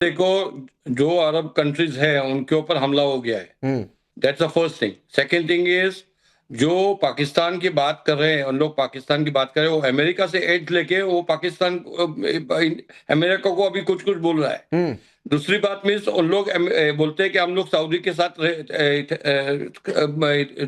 देखो, जो अरब कंट्रीज है उनके ऊपर हमला हो गया है। That's the first thing. Second thing is जो पाकिस्तान की बात कर रहे हैं, उन लोग पाकिस्तान की बात कर रहे हैं, वो अमेरिका से एड लेके वो पाकिस्तान अमेरिका को अभी कुछ कुछ बोल रहा है। दूसरी बात मीन्स उन लोग बोलते हैं कि हम लोग सऊदी के साथ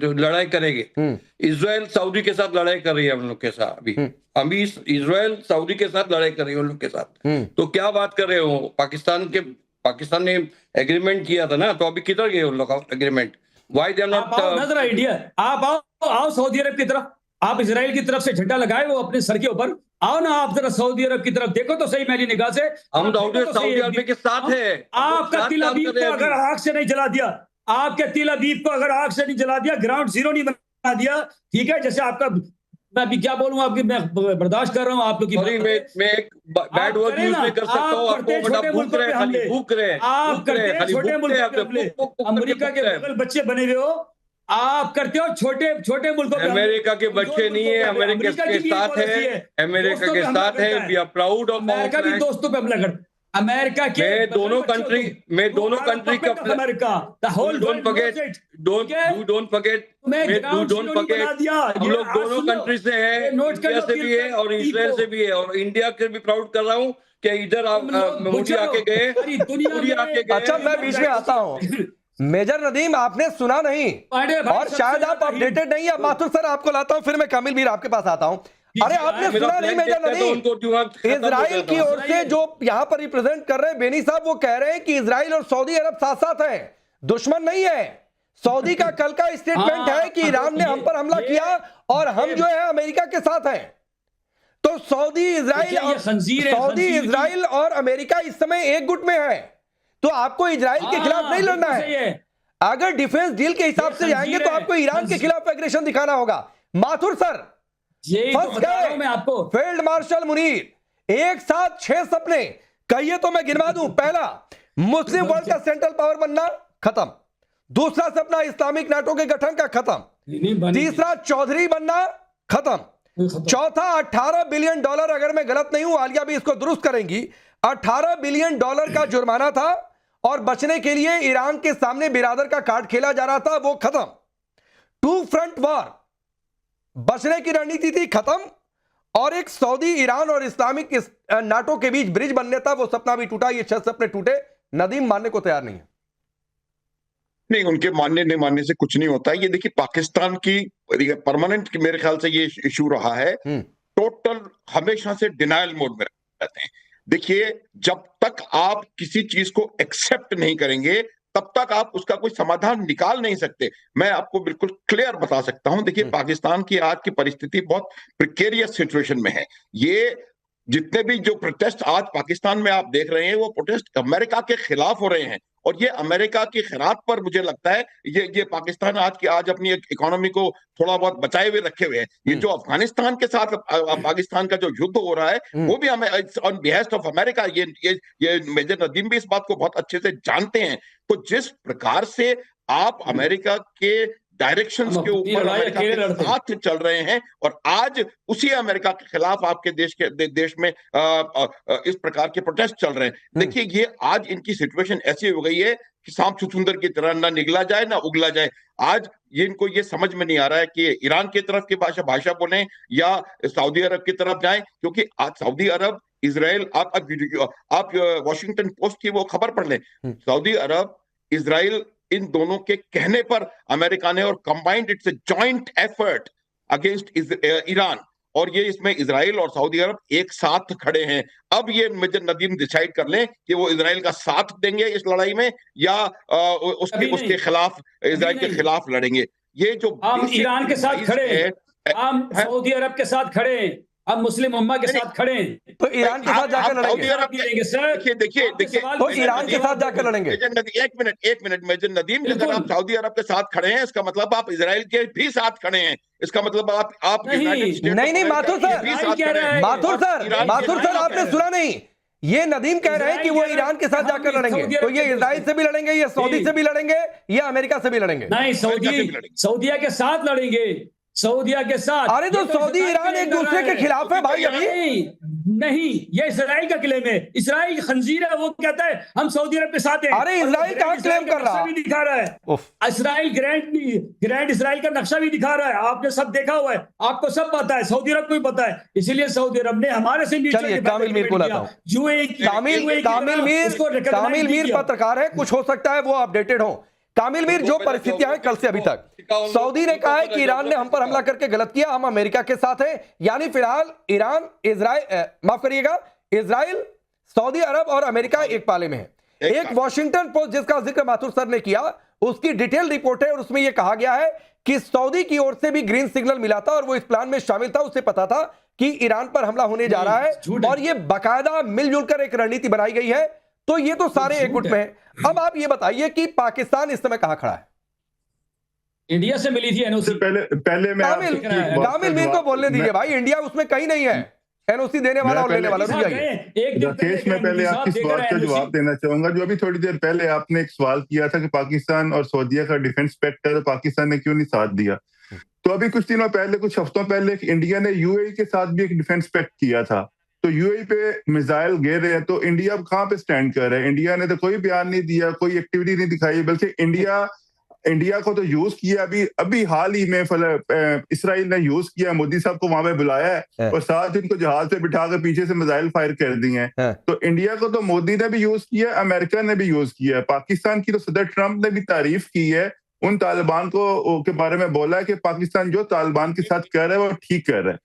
लड़ाई करेंगे। इजराइल सऊदी के साथ लड़ाई कर रही है हम लोग के साथ अभी। अभी इजराइल सऊदी के साथ लड़ाई कर रही है उन लोग के साथ। तो क्या बात कर रहे हो? पाकिस्तान ने एग्रीमेंट किया था ना, तो अभी किधर गए उन लोग एग्रीमेंट? व्हाई दे आर आप आओ नॉट? नजर इंडिया, आप आओ सऊदी अरब की तरफ। आप इसराइल की तरफ से झंडा लगाए वो अपने सर के ऊपर। आओ ना आप जरा सऊदी अरब की तरफ देखो तो सही मेरी निगाह से। हम देखो तो सऊदी सही अरब के साथ है। आपका तिल अबीब को अगर आग से नहीं जला दिया, आपके तिल अबीब को अगर आग से नहीं जला दिया, ग्राउंड जीरो नहीं बना दिया, ठीक है? जैसे आपका, मैं अभी क्या बोलूं, आपकी मैं बर्दाश्त कर रहा हूं आप लोग की बात। मैं एक बैड वर्ड यूज नहीं कर सकता हूं। आपको छोटे मुल्कों पे हमले, भूख रहे आप करते हैं छोटे मुल्कों पे हमले। अमेरिका के बगल बच्चे बने हुए हो, आप करते हो छोटे छोटे मुल्कों पे। अमेरिका के बच्चे नहीं है, अमेरिका के साथ है, अमेरिका के साथ है। We are proud of America भी दोस्तों पे हमला करता। अमेरिका के मैं दोनों कंट्री का America the whole don't forget हम लोग दोनों कंट्री से हैं, इंडिया से भी है और इजराइल से भी है, और इंडिया के भी प्राउड कर रहा हूँ कि इधर मोदी आके गए। अच्छा, मैं बीच में आता हूँ। मेजर नदीम, आपने सुना नहीं और शायद आप अपडेटेड नहीं है। माथुर सर आपको लाता हूं, फिर मैं कामिल मीर आपके पास आता हूं। अरे आपने सुना नहीं मेजर नदीम? इजराइल की ओर से जो यहां पर रिप्रेजेंट कर रहे हैं बेनी साहब, वो कह रहे हैं कि इजराइल और सऊदी अरब साथ साथ हैं, दुश्मन नहीं है। सऊदी का कल का स्टेटमेंट है कि ईरान ने हम पर हमला किया और हम जो है अमेरिका के साथ हैं। तो सऊदी इजराइल और अमेरिका इस समय एक गुट में है। तो आपको इजराइल के खिलाफ नहीं लड़ना है। अगर डिफेंस डील के हिसाब से जाएंगे तो आपको ईरान के खिलाफ एग्रेशन दिखाना होगा। माथुर सर फंस गए। फील्ड मार्शल मुनीर, एक साथ 6 सपने कहिए तो मैं गिनवा दूं। पहला, मुस्लिम वर्ल्ड का सेंट्रल पावर बनना, खत्म। दूसरा सपना, इस्लामिक नाटो के गठन का, खत्म। तीसरा, चौधरी बनना, खत्म। चौथा, $18 बिलियन, अगर मैं गलत नहीं हूं, आलिया भी इसको दुरुस्त करेंगी, $18 बिलियन का जुर्माना था और बचने के लिए ईरान के सामने बिरादर का कार्ड खेला जा रहा था, वो खत्म। 2 फ्रंट वॉर, बचने की रणनीति थी, खत्म। और एक सऊदी, ईरान और इस्लामिक नाटो के बीच ब्रिज बनने था, वो सपना भी टूटा। ये 6 सपने टूटे। नदीम मानने को तैयार नहीं है। नहीं, उनके मानने नहीं मानने से कुछ नहीं होता है। ये देखिए, पाकिस्तान की परमानेंट मेरे ख्याल से ये इशू रहा है। टोटल हमेशा से डिनायल मोड में रहते हैं। देखिए, जब तक आप किसी चीज को एक्सेप्ट नहीं करेंगे तब तक आप उसका कोई समाधान निकाल नहीं सकते। मैं आपको बिल्कुल क्लियर बता सकता हूं। देखिए, पाकिस्तान की आज की परिस्थिति बहुत प्रिकेरियस सिचुएशन में है। ये जितने भी जो प्रोटेस्ट आज पाकिस्तान में आप देख रहे हैं, वो प्रोटेस्ट अमेरिका के खिलाफ हो रहे हैं। और ये अमेरिका की खिलाफ पर मुझे लगता है ये पाकिस्तान आज अपनी इकोनॉमी को थोड़ा बहुत बचाए हुए रखे हुए है। ये जो अफगानिस्तान के साथ पाकिस्तान का जो युद्ध हो रहा है, वो भी हमें ऑन बिहाफ ऑफ अमेरिका। ये मेजर नदीम भी इस बात को बहुत अच्छे से जानते हैं। तो जिस प्रकार से आप अमेरिका के डायरेक्शंस के ऊपर अमेरिका के साथ चल रहे हैं, और आज उसी अमेरिका के खिलाफ आपके देश में इस प्रकार के प्रोटेस्ट चल रहे हैं। देखिए, ये आज इनकी सिचुएशन ऐसी हो गई है कि सांप छुछुंदर की तरह ना निगला जाए ना उगला जाए। आज इनको ये समझ में नहीं आ रहा है कि ईरान की तरफ की भाषा बोले या सऊदी अरब की तरफ जाए, क्योंकि आज सऊदी अरब, इजराइल, आप वॉशिंगटन पोस्ट की वो खबर पढ़ लें। सऊदी अरब, इजराइल, इन दोनों के कहने पर अमेरिका ने, और combined it's a joint effort against Iran, और ये इसमें इजराइल और सऊदी अरब एक साथ खड़े हैं। अब ये मेजर नदीम डिसाइड कर लें कि वो इजराइल का साथ देंगे इस लड़ाई में या उसके खिलाफ, इजराइल के खिलाफ लड़ेंगे। ये जो हम ईरान के साथ खड़े हैं, हम सऊदी अरब के साथ खड़े हैं, हम मुस्लिम उम्मा के साथ खड़े हैं। तो ईरान के साथ जाकर लड़ेंगे। देखिए तो ईरान के साथ जाकर लड़ेंगे। एक मिनट मेजर नदीम, अगर आप सऊदी अरब के साथ खड़े हैं, इसका मतलब आप इजराइल के भी साथ खड़े हैं। इसका मतलब आप नहीं, माथुर सर आपने सुना नहीं। ये नदीम कह रहे हैं कि वो ईरान के साथ जाकर लड़ेंगे। तो ये इजराइल से भी लड़ेंगे, ये सऊदी से भी लड़ेंगे, ये अमेरिका से भी लड़ेंगे। नहीं, सऊदिया के साथ लड़ेंगे। सऊदिया के साथ। अरे तो सऊदी ईरान एक दूसरे के खिलाफ है भाई। नहीं, ये इसराइल का क्लेम है। इसराइल खंजीर है, वो कहता है हम सऊदी अरब के साथ हैं। अरे इसराइल कहां क्लेम कर रहा है? दिखा रहा है इसराइल, ग्रैंड इसराइल का नक्शा भी दिखा रहा है। आपने सब देखा हुआ है, आपको सब पता है, सऊदी अरब को भी पता है। इसीलिए सऊदी अरब ने हमारे से कामिल मीर को लाता हूं। कामिल मीर पत्रकार है, कुछ हो सकता है वो अपडेटेड हो। कामिल मीर, जो परिस्थितियां हैं कल से अभी तक, सऊदी ने कहा है कि ईरान ने हम पर हमला करके गलत किया, हम अमेरिका के साथ हैं। यानी फिलहाल ईरान, इजराइल, माफ करिएगा, इजराइल, सऊदी अरब और अमेरिका एक पाले में है। एक वॉशिंगटन पोस्ट जिसका जिक्र माथुर सर ने किया, उसकी डिटेल रिपोर्ट है और उसमें यह कहा गया है कि सऊदी की ओर से भी ग्रीन सिग्नल मिला था और वो इस प्लान में शामिल था। उसे पता था कि ईरान पर हमला होने जा रहा है और यह बाकायदा मिलजुल कर एक रणनीति बनाई गई है। तो ये तो सारे एक गुट में है। अब आप ये बताइए कि पाकिस्तान इस समय कहां खड़ा है? इंडिया से मिली थी एनओसी। पहले मैं कामिल मीर को बोलने दीजिए भाई, इंडिया उसमें कहीं नहीं है एनओसी देने वाला और लेने वाला। राकेश, मैं पहले आपकी सवाल का जवाब देना चाहूंगा। जो अभी थोड़ी देर पहले आपने एक सवाल किया था कि पाकिस्तान और सऊदीया का डिफेंस पैक्ट है तो पाकिस्तान ने क्यों नहीं साथ दिया। तो अभी कुछ दिनों पहले, कुछ हफ्तों पहले इंडिया ने यूएई के साथ भी एक डिफेंस पैक्ट किया था। तो यूएई पे मिसाइल गिर रहे हैं, तो इंडिया कहां पे स्टैंड कर रहा है? इंडिया ने तो कोई बयान नहीं दिया, कोई एक्टिविटी नहीं दिखाई, बल्कि इंडिया को तो यूज किया। अभी हाल ही में इसराइल ने यूज किया, मोदी साहब को वहां पे बुलाया है और साथ इनको जहाज पे बिठा कर पीछे से मिसाइल फायर कर दी हैं। तो इंडिया को तो मोदी ने भी यूज किया, अमेरिका ने भी यूज किया है। पाकिस्तान की तो सदर ट्रंप ने भी तारीफ की है, उन तालिबान को के बारे में बोला है कि पाकिस्तान जो तालिबान के साथ कर रहा है वो ठीक कर रहा है।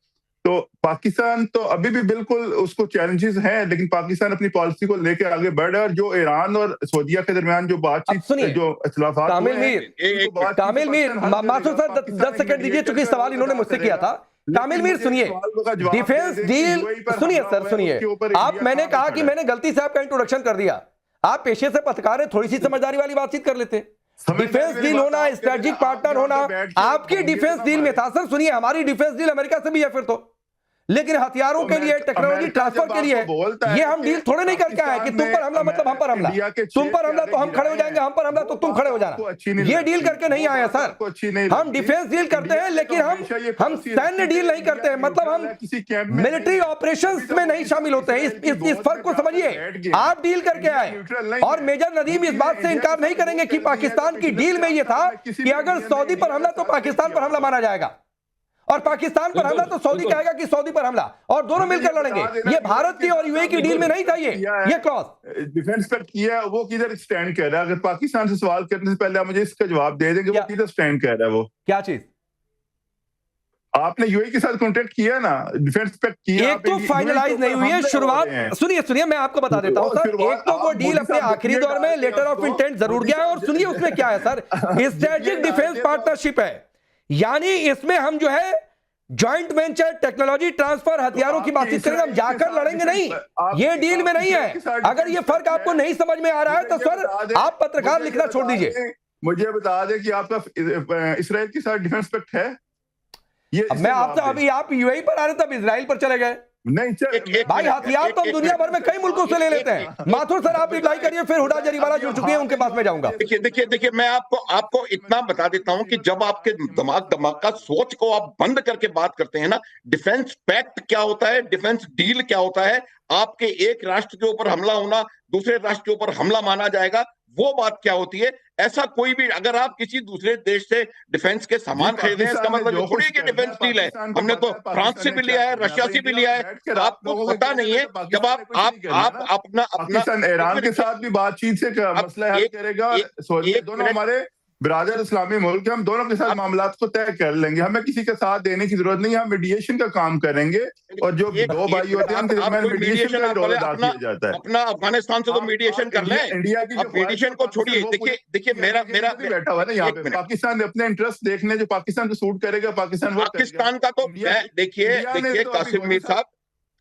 तो पाकिस्तान तो अभी भी बिल्कुल उसको चैलेंजेस हैं, लेकिन पाकिस्तान अपनी पॉलिसी को लेकर आगे बढ़ रहा है। और जो ईरान और सऊदीया के दरमियान जो बातचीत, जो इख्तिलाफात, कामिल मीर, माथुर सर 10 सेकंड दीजिए, चूंकि सवाल इन्होंने मुझसे किया था। कामिल मीर सुनिए, डिफेंस डील, सुनिए सर, सुनिए आप। मैंने कहा कि मैंने गलती से आपका इंट्रोडक्शन कर दिया। आप पेशे से पत्रकार है, थोड़ी सी समझदारी वाली बातचीत कर लेते। डिफेंस डील होना, स्ट्रेटेजिक पार्टनर होना, आपकी डिफेंस डील में था। सर सुनिए, हमारी डिफेंस डील अमेरिका से भी है फिर तो, लेकिन हथियारों के लिए, टेक्नोलॉजी ट्रांसफर के लिए ये हम डील थोड़े नहीं करके आए कि तुम पर हमला मतलब हम पर हमला, तुम पर हमला तो हम खड़े हो जाएंगे, हम पर हमला तो तुम खड़े हो जाना। ये डील करके नहीं आया सर। हम डिफेंस डील करते हैं, लेकिन हम सैन्य डील नहीं करते हैं। मतलब हम मिलिट्री ऑपरेशंस में नहीं शामिल होते हैं। इस फर्क को समझिए। आप डील करके आए और मेजर नदीम इस बात से इनकार नहीं करेंगे कि पाकिस्तान की डील में यह था कि अगर सऊदी पर हमला तो पाकिस्तान पर हमला माना जाएगा, और पाकिस्तान पर हमला तो सऊदी कहेगा कि सऊदी पर हमला, और दोनों मिलकर लड़ेंगे। ये भारत की और यूएई की डील में नहीं था। ये क्लॉज डिफेंस पैक्ट किया, वो किधर स्टैंड कर रहा है? अगर पाकिस्तान से सवाल करने से पहले आप मुझे इसका जवाब दे देंगे, वो किधर स्टैंड कर रहा है? वो क्या चीज आपने यूएई के साथ कॉन्ट्रैक्ट किया ना, डिफेंस पैक्ट किया, एक तो फाइनलाइज नहीं हुई है शुरुआत। सुनिए मैं आपको बता देता हूं सर। एक तो वो डील अपने आखिरी दौर में लेटर ऑफ इंटेंट जरूर गया है, और सुनिए उसमें क्या है सर, स्ट्रेटेजिक डिफेंस पार्टनरशिप है। यानी इसमें हम जो है जॉइंट वेंचर, टेक्नोलॉजी ट्रांसफर, हथियारों की बातचीत करेंगे, हम जाकर लड़ेंगे नहीं। ये डील में नहीं है। अगर ये फर्क आपको नहीं समझ में आ रहा है तो सर आप पत्रकार लिखना छोड़ दीजिए। मुझे बता दें कि आपका इसराइल के साथ डिफेंस पैक्ट है। ये मैं आपसे, अभी आप यूएई पर आ रहे तब इजराइल पर चले गए। नहीं भाई, हथियार तो हम दुनिया भर में कई मुल्कों से ले लेते हैं। माथुर सर आप रिप्लाई करिए, फिर हुडा जरीवाला जुड़ चुके हैं, उनके पास में जाऊंगा। देखिए मैं आपको इतना बता देता हूं कि जब आपके दिमाग का सोच को आप बंद करके बात करते हैं ना, डिफेंस पैक्ट क्या होता है, डिफेंस डील क्या होता है, आपके एक राष्ट्र के ऊपर हमला होना, दूसरे राष्ट्र के ऊपर हमला माना जाएगा, वो बात क्या होती है। ऐसा कोई भी, अगर आप किसी दूसरे देश से डिफेंस के सामान खरीदे हैं, इसका मतलब थोड़ी कि डिफेंस डील है। हमने तो फ्रांस से भी लिया है, रशिया से भी लिया है। आपको पता नहीं है, जब आप अपना ईरान के साथ भी बातचीत से मसला हल करेगा, दोनों हमारे ब्रादर इस्लामी मुल्क, हम दोनों के साथ मामला को तय कर लेंगे। हमें किसी का साथ देने की जरूरत नहीं है, हम मीडिएशन का काम करेंगे। और जो दो भाई होते हैं मीडिएशन का रोल अदा किया जाता है। अपना अफगानिस्तान से तो मीडिएशन कर लें, इंडिया की मीडिएशन को छोड़िए। देखिए मेरा बैठा हुआ है ना यहाँ पे, पाकिस्तान अपने इंटरेस्ट देखने, जो पाकिस्तान को सूट करेगा पाकिस्तान का तो देखिए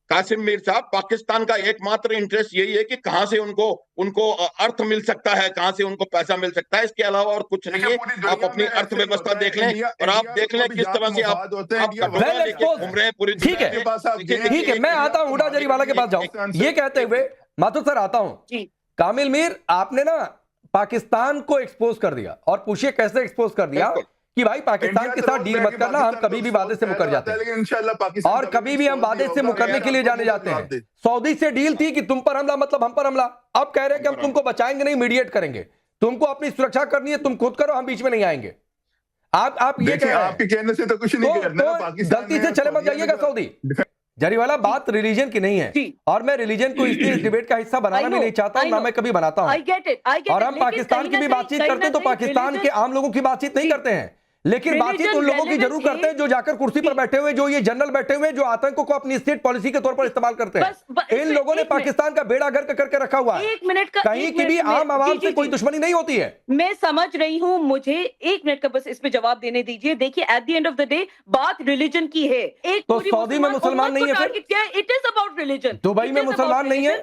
कासिम मीर साहब, पाकिस्तान का एकमात्र इंटरेस्ट यही है कि कहां से उनको अर्थ मिल सकता है, कहां से उनको पैसा मिल सकता है, इसके अलावा और कुछ नहीं है। आप अपनी अर्थव्यवस्था देख लें और आप देख लें किस तरह से आप घूम रहे हैं पूरी। ठीक है, मैं आता हूं हुडा जरीवाला के पास जाऊं। ये कहते हुए माथुर सर आता हूं। कामिल मीर, आपने ना पाकिस्तान को एक्सपोज कर दिया, और पूछिए कैसे एक्सपोज कर दिया कि भाई पाकिस्तान के साथ डील मत करना, हम कभी भी वादे से मुकर जाते हैं, लेकिन इंशाल्लाह पाकिस्तान और कभी भी हम वादे से मुकरने के लिए जाने जाते हैं। सऊदी से डील थी कि तुम पर हमला मतलब हम पर हमला, अब कह रहे हैं कि हम तुमको बचाएंगे नहीं, मीडिएट करेंगे, तुमको अपनी सुरक्षा करनी है, तुम खुद करो, हम बीच में नहीं आएंगे। आप ये कह रहे हैं, आपके कहने से तो कुछ नहीं करना, गलती से चले मत जाइएगा सऊदी। जरीवाला, बात रिलीजन की नहीं है, और मैं रिलीजन को इस डिबेट का हिस्सा बनाना भी नहीं चाहता हूं, ना मैं कभी बनाता हूं। और हम पाकिस्तान की भी बातचीत करते हैं तो पाकिस्तान के आम लोगों की बातचीत नहीं करते हैं, लेकिन बातचीत उन लोगों की जरूर करते हैं जो जाकर कुर्सी पर बैठे हुए, जो ये जनरल बैठे हुए, जो आतंक को अपनी स्टेट पॉलिसी के तौर पर इस्तेमाल करते हैं। इन लोगों ने पाकिस्तान का बेड़ा गर्क करके रखा हुआ है। कहीं की भी आम आवाम से कोई दुश्मनी नहीं होती है। मैं समझ रही हूं, मुझे 1 मिनट का बस इस पे जवाब देने दीजिए। देखिए, at the end of the day बात रिलीजन की है। तो सऊदी में मुसलमान नहीं है, फिर it is about religion. Dubai में मुसलमान नहीं है,